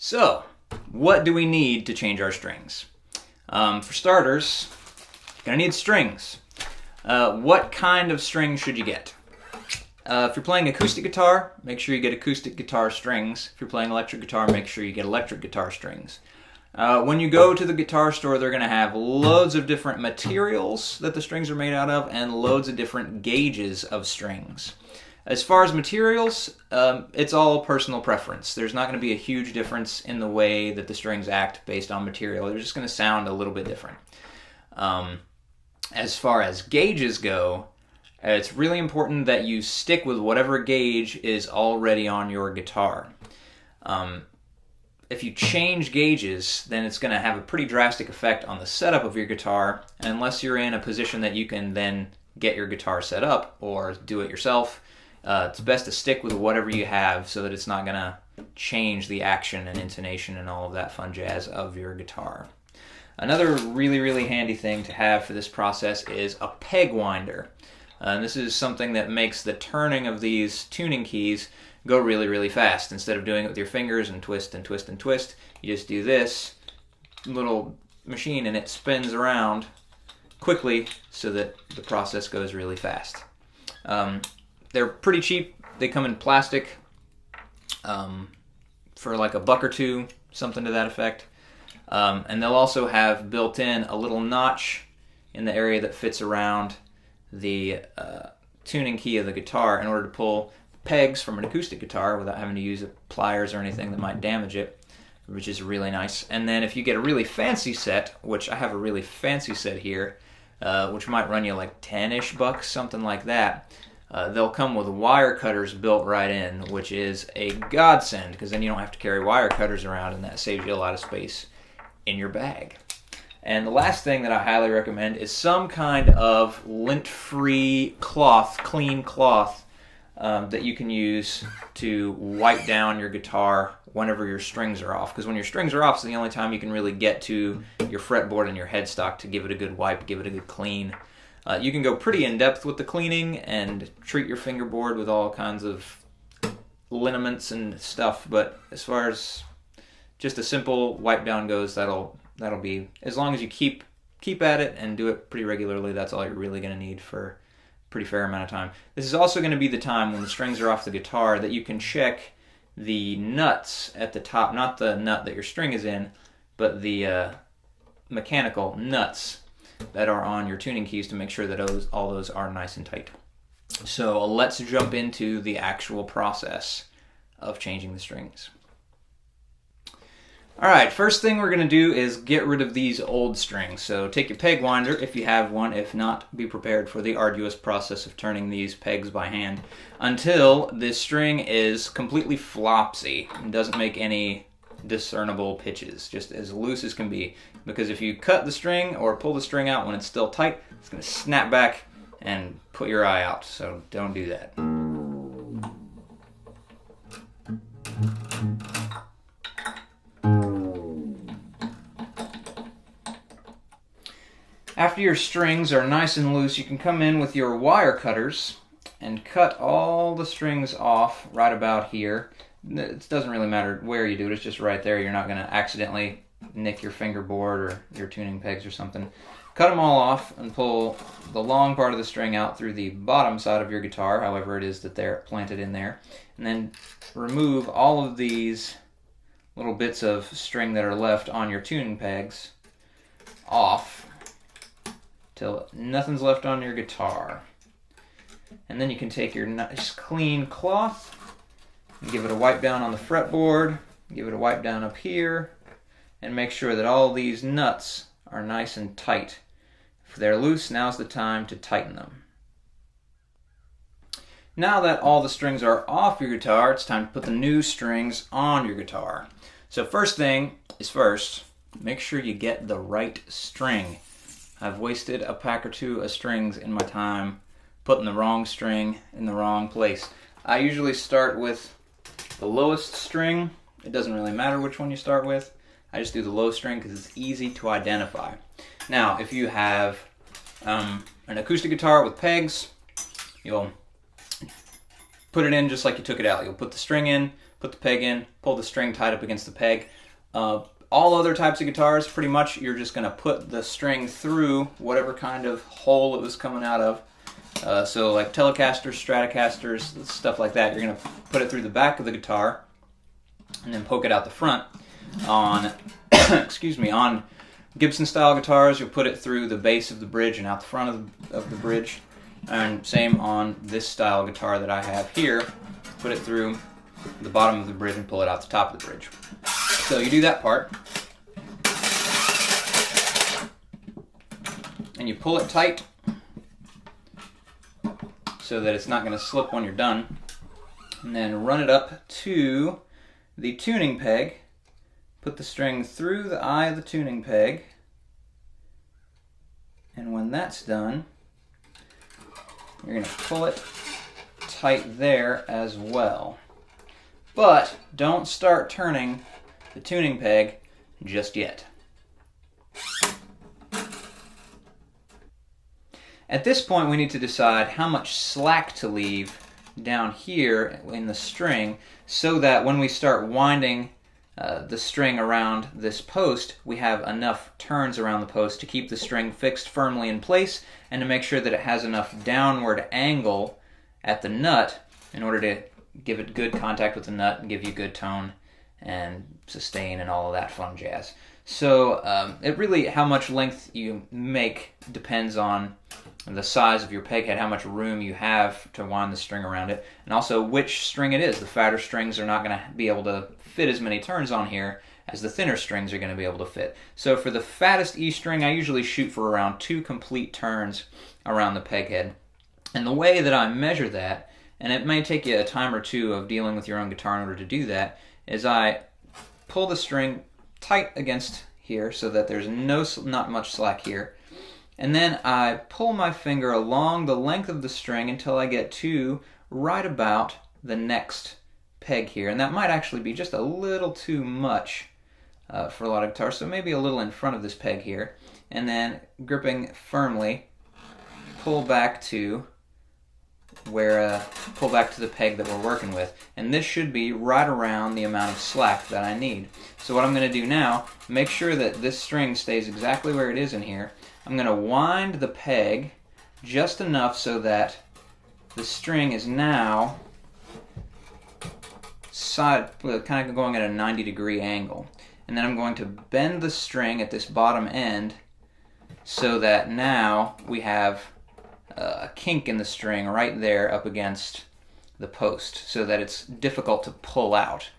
So, what do we need to change our strings? For starters, you're going to need strings. What kind of strings should you get? If you're playing acoustic guitar, make sure you get acoustic guitar strings. If you're playing electric guitar, make sure you get electric guitar strings. When you go to the guitar store, they're going to have loads of different materials that the strings are made out of and loads of different gauges of strings. As far as materials, it's all personal preference. There's not going to be a huge difference in the way that the strings act based on material. They're just going to sound a little bit different. As far as gauges go, it's really important that you stick with whatever gauge is already on your guitar. If you change gauges, then it's going to have a pretty drastic effect on the setup of your guitar, and unless you're in a position that you can then get your guitar set up or do it yourself, it's best to stick with whatever you have so that it's not going to change the action and intonation and all of that fun jazz of your guitar. Another really handy thing to have for this process is a peg winder. And this is something that makes the turning of these tuning keys go really fast. Instead of doing it with your fingers and twist and twist and twist, you just do this little machine and it spins around quickly so that the process goes really fast. They're pretty cheap. They come in plastic for like $1 or $2, something to that effect. And they'll also have built in a little notch in the area that fits around the tuning key of the guitar in order to pull pegs from an acoustic guitar without having to use pliers or anything that might damage it, which is really nice. And then if you get a really fancy set, which I have a really fancy set here, which might run you like 10-ish bucks, something like that, they'll come with wire cutters built right in, which is a godsend because then you don't have to carry wire cutters around and that saves you a lot of space in your bag. And the last thing that I highly recommend is some kind of lint-free cloth, clean cloth, that you can use to wipe down your guitar whenever your strings are off. Because when your strings are off, it's the only time you can really get to your fretboard and your headstock to give it a good wipe, give it a good clean. You can go pretty in-depth with the cleaning and treat your fingerboard with all kinds of liniments and stuff, but as far as just a simple wipe down goes, that'll be, as long as you keep at it and do it pretty regularly, that's all you're really going to need for a pretty fair amount of time. This is also going to be the time when the strings are off the guitar that you can check the nuts at the top, not the nut that your string is in, but the mechanical nuts that are on your tuning keys to make sure that all those are nice and tight. So let's jump into the actual process of changing the strings. Alright, first thing we're going to do is get rid of these old strings. So take your peg winder if you have one. If not, be prepared for the arduous process of turning these pegs by hand until this string is completely flopsy and doesn't make any discernible pitches, just as loose as can be. Because if you cut the string or pull the string out when it's still tight, it's going to snap back and put your eye out. So don't do that. After your strings are nice and loose, you can come in with your wire cutters and cut all the strings off right about here. It doesn't really matter where you do it, it's just right there. You're not going to accidentally nick your fingerboard or your tuning pegs or something. Cut them all off and pull the long part of the string out through the bottom side of your guitar, however it is that they're planted in there. And then remove all of these little bits of string that are left on your tuning pegs off till nothing's left on your guitar. And then you can take your nice clean cloth and give it a wipe down on the fretboard, give it a wipe down up here, and make sure that all these nuts are nice and tight. If they're loose, now's the time to tighten them. Now that all the strings are off your guitar, it's time to put the new strings on your guitar. So first thing is first, make sure you get the right string. I've wasted a pack or two of strings in my time putting the wrong string in the wrong place. I usually start with the lowest string. It doesn't really matter which one you start with. I just do the low string because it's easy to identify. Now, if you have an acoustic guitar with pegs, you'll put it in just like you took it out. You'll put the string in, put the peg in, pull the string tight up against the peg. All other types of guitars, pretty much, you're just going to put the string through whatever kind of hole it was coming out of. So like Telecasters, Stratocasters, stuff like that, you're going to put it through the back of the guitar and then poke it out the front. On, excuse me, on Gibson style guitars, you'll put it through the base of the bridge and out the front of the bridge. And same on this style guitar that I have here, put it through the bottom of the bridge and pull it out the top of the bridge. So you do that part, and you pull it tight so that it's not going to slip when you're done, and then run it up to the tuning peg, put the string through the eye of the tuning peg, and when that's done, you're going to pull it tight there as well. But don't start turning the tuning peg just yet. At this point, we need to decide how much slack to leave down here in the string so that when we start winding the string around this post, we have enough turns around the post to keep the string fixed firmly in place and to make sure that it has enough downward angle at the nut in order to give it good contact with the nut and give you good tone and sustain and all of that fun jazz. So it really, how much length you make depends on the size of your peg head, how much room you have to wind the string around it, and also which string it is. The fatter strings are not going to be able to fit as many turns on here as the thinner strings are going to be able to fit. So for the fattest E string, I usually shoot for around 2 complete turns around the peg head. And the way that I measure that, and it may take you a time or two of dealing with your own guitar in order to do that, is I pull the string tight against here so that there's not much slack here. And then I pull my finger along the length of the string until I get to right about the next peg here. And that might actually be just a little too much for a lot of guitars, so maybe a little in front of this peg here. And then gripping firmly, pull back to the peg that we're working with. And this should be right around the amount of slack that I need. So what I'm going to do now, make sure that this string stays exactly where it is in here. I'm going to wind the peg just enough so that the string is now kind of going at a 90-degree angle. And then I'm going to bend the string at this bottom end so that now we have a kink in the string right there up against the post so that it's difficult to pull out.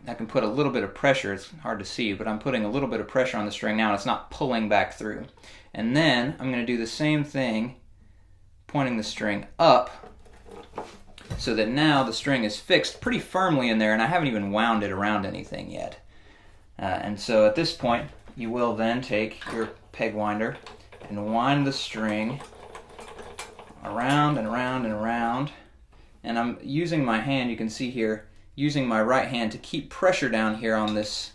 I can put a little bit of pressure, it's hard to see, but I'm putting a little bit of pressure on the string now and it's not pulling back through. And then I'm going to do the same thing, pointing the string up so that now the string is fixed pretty firmly in there and I haven't even wound it around anything yet. And so at this point, you will then take your peg winder and wind the string around and around and around. And I'm using my hand, you can see here, using my right hand to keep pressure down here on this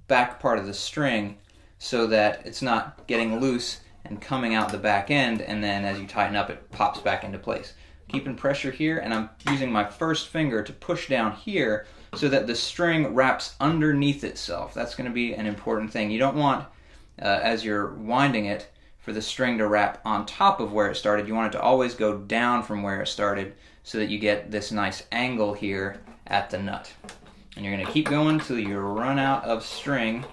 back part of the string so that it's not getting loose and coming out the back end, and then as you tighten up it pops back into place. Keeping pressure here, and I'm using my first finger to push down here so that the string wraps underneath itself. That's going to be an important thing. You don't want, as you're winding it, for the string to wrap on top of where it started. You want it to always go down from where it started so that you get this nice angle here at the nut. And you're going to keep going till you run out of string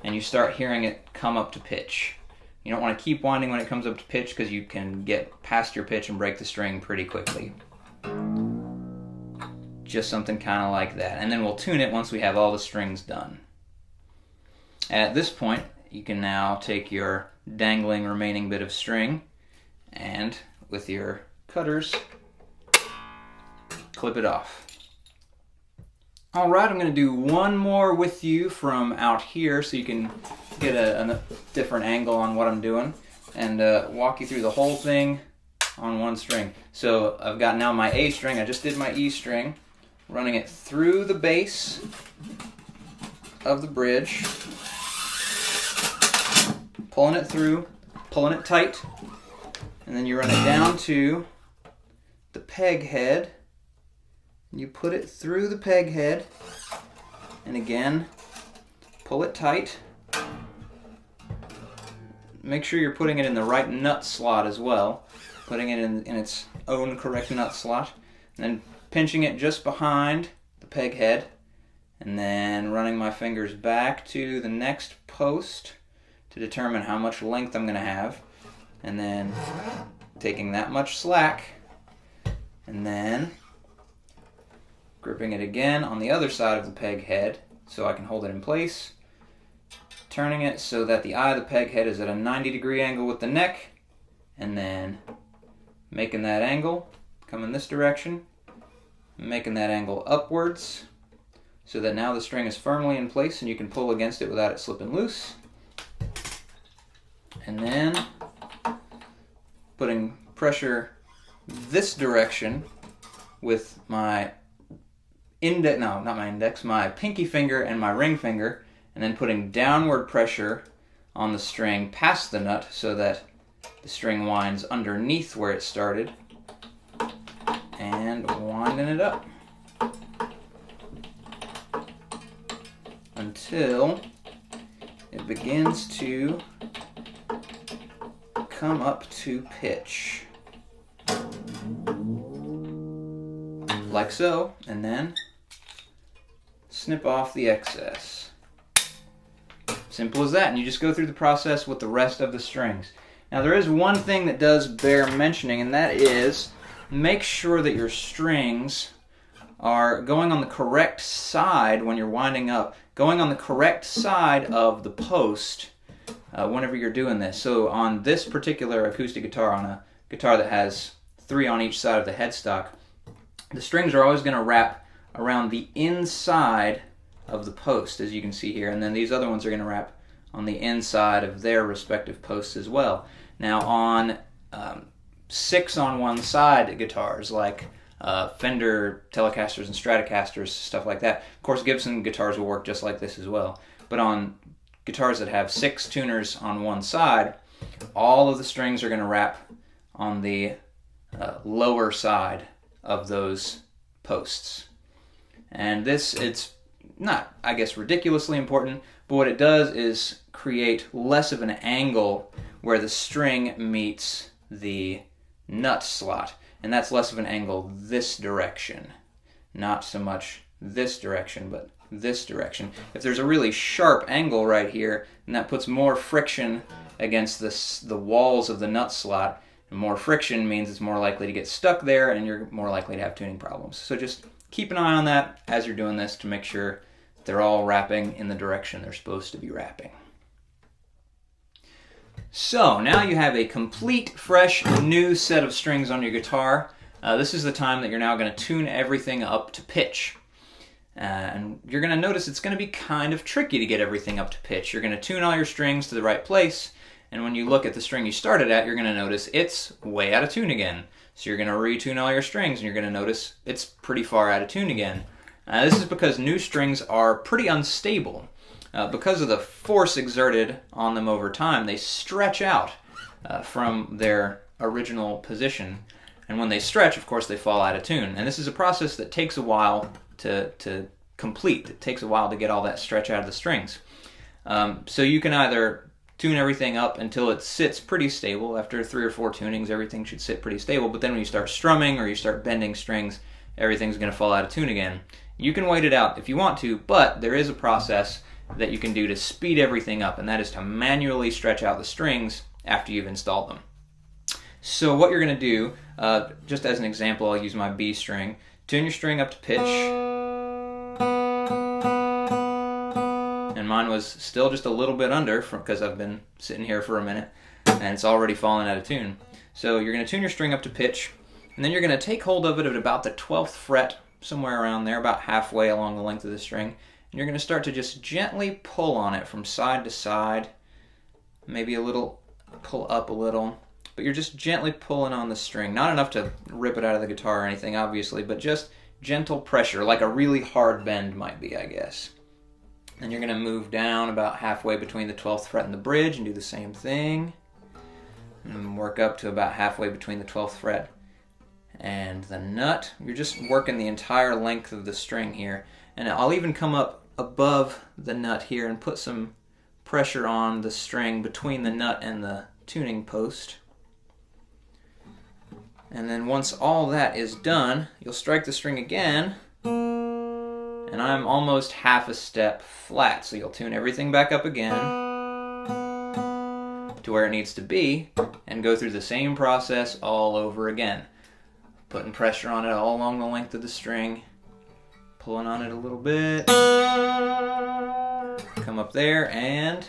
and you start hearing it come up to pitch. You don't want to keep winding when it comes up to pitch because you can get past your pitch and break the string pretty quickly. Just something kind of like that. And then we'll tune it once we have all the strings done. At this point, you can now take your dangling remaining bit of string and with your cutters, clip it off. Alright, I'm going to do one more with you from out here so you can get a different angle on what I'm doing and walk you through the whole thing on one string. So I've got now my A string, I just did my E string, running it through the base of the bridge, pulling it through, pulling it tight, and then you run it down to the peg head You put it through the peg head, and again, pull it tight. Make sure you're putting it in the right nut slot as well, putting it in its own correct nut slot, and then pinching it just behind the peg head, and then running my fingers back to the next post to determine how much length I'm going to have, and then taking that much slack, and then gripping it again on the other side of the peg head so I can hold it in place, turning it so that the eye of the peg head is at a 90-degree angle with the neck, and then making that angle come in this direction, making that angle upwards so that now the string is firmly in place and you can pull against it without it slipping loose. And then putting pressure this direction with my my pinky finger and my ring finger, and then putting downward pressure on the string past the nut so that the string winds underneath where it started, and winding it up until it begins to come up to pitch. Like so, and then snip off the excess. Simple as that, and you just go through the process with the rest of the strings. Now there is one thing that does bear mentioning, and that is make sure that your strings are going on the correct side when you're winding up, going on the correct side of the post whenever you're doing this. So on this particular acoustic guitar, on a guitar that has 3 on each side of the headstock, the strings are always going to wrap around the inside of the post, as you can see here, and then these other ones are going to wrap on the inside of their respective posts as well. Now on 6 on one side guitars, like Fender Telecasters and Stratocasters, stuff like that. Of course, Gibson guitars will work just like this as well. But on guitars that have 6 tuners on one side, all of the strings are going to wrap on the lower side of those posts. And this, it's not, I guess, ridiculously important, but what it does is create less of an angle where the string meets the nut slot. And that's less of an angle this direction. Not so much this direction, but this direction. If there's a really sharp angle right here, then that puts more friction against the walls of the nut slot. And more friction means it's more likely to get stuck there, and you're more likely to have tuning problems. So just keep an eye on that as you're doing this to make sure they're all wrapping in the direction they're supposed to be wrapping. So now you have a complete, fresh, new set of strings on your guitar. This is the time that you're now going to tune everything up to pitch. And you're going to notice it's going to be kind of tricky to get everything up to pitch. You're going to tune all your strings to the right place, and when you look at the string you started at, you're going to notice it's way out of tune again. So you're going to retune all your strings, and you're going to notice it's pretty far out of tune again. This is because new strings are pretty unstable. Because of the force exerted on them over time, they stretch out from their original position. And when they stretch, of course, they fall out of tune. And this is a process that takes a while to complete. It takes a while to get all that stretch out of the strings. So you can either tune everything up until it sits pretty stable. After 3 or 4 tunings, everything should sit pretty stable. But then when you start strumming or you start bending strings, everything's going to fall out of tune again. You can wait it out if you want to, but there is a process that you can do to speed everything up, and that is to manually stretch out the strings after you've installed them. So what you're going to do, just as an example, I'll use my B string. Tune your string up to pitch. And mine was still just a little bit under because I've been sitting here for a minute, and it's already fallen out of tune. So you're going to tune your string up to pitch, and then you're going to take hold of it at about the 12th fret, somewhere around there, about halfway along the length of the string. And you're going to start to just gently pull on it from side to side, maybe a little, pull up a little, but you're just gently pulling on the string. Not enough to rip it out of the guitar or anything, obviously, but just gentle pressure, like a really hard bend might be, I guess. Then you're going to move down about halfway between the 12th fret and the bridge and do the same thing. And work up to about halfway between the 12th fret And the nut, you're just working the entire length of the string here. And I'll even come up above the nut here and put some pressure on the string between the nut and the tuning post. And then once all that is done, you'll strike the string again, and I'm almost half a step flat. So you'll tune everything back up again to where it needs to be, and go through the same process all over again. Putting pressure on it all along the length of the string, pulling on it a little bit, come up there, and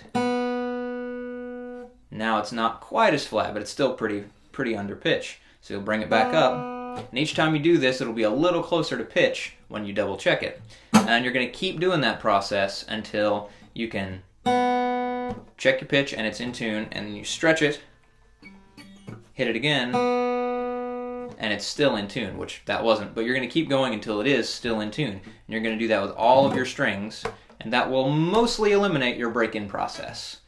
now it's not quite as flat, but it's still pretty under pitch. So you'll bring it back up, and each time you do this, it'll be a little closer to pitch when you double check it. And you're going to keep doing that process until you can check your pitch and it's in tune, and then you stretch it, hit it again, and it's still in tune, which that wasn't, but you're going to keep going until it is still in tune. And you're going to do that with all of your strings, and that will mostly eliminate your break-in process.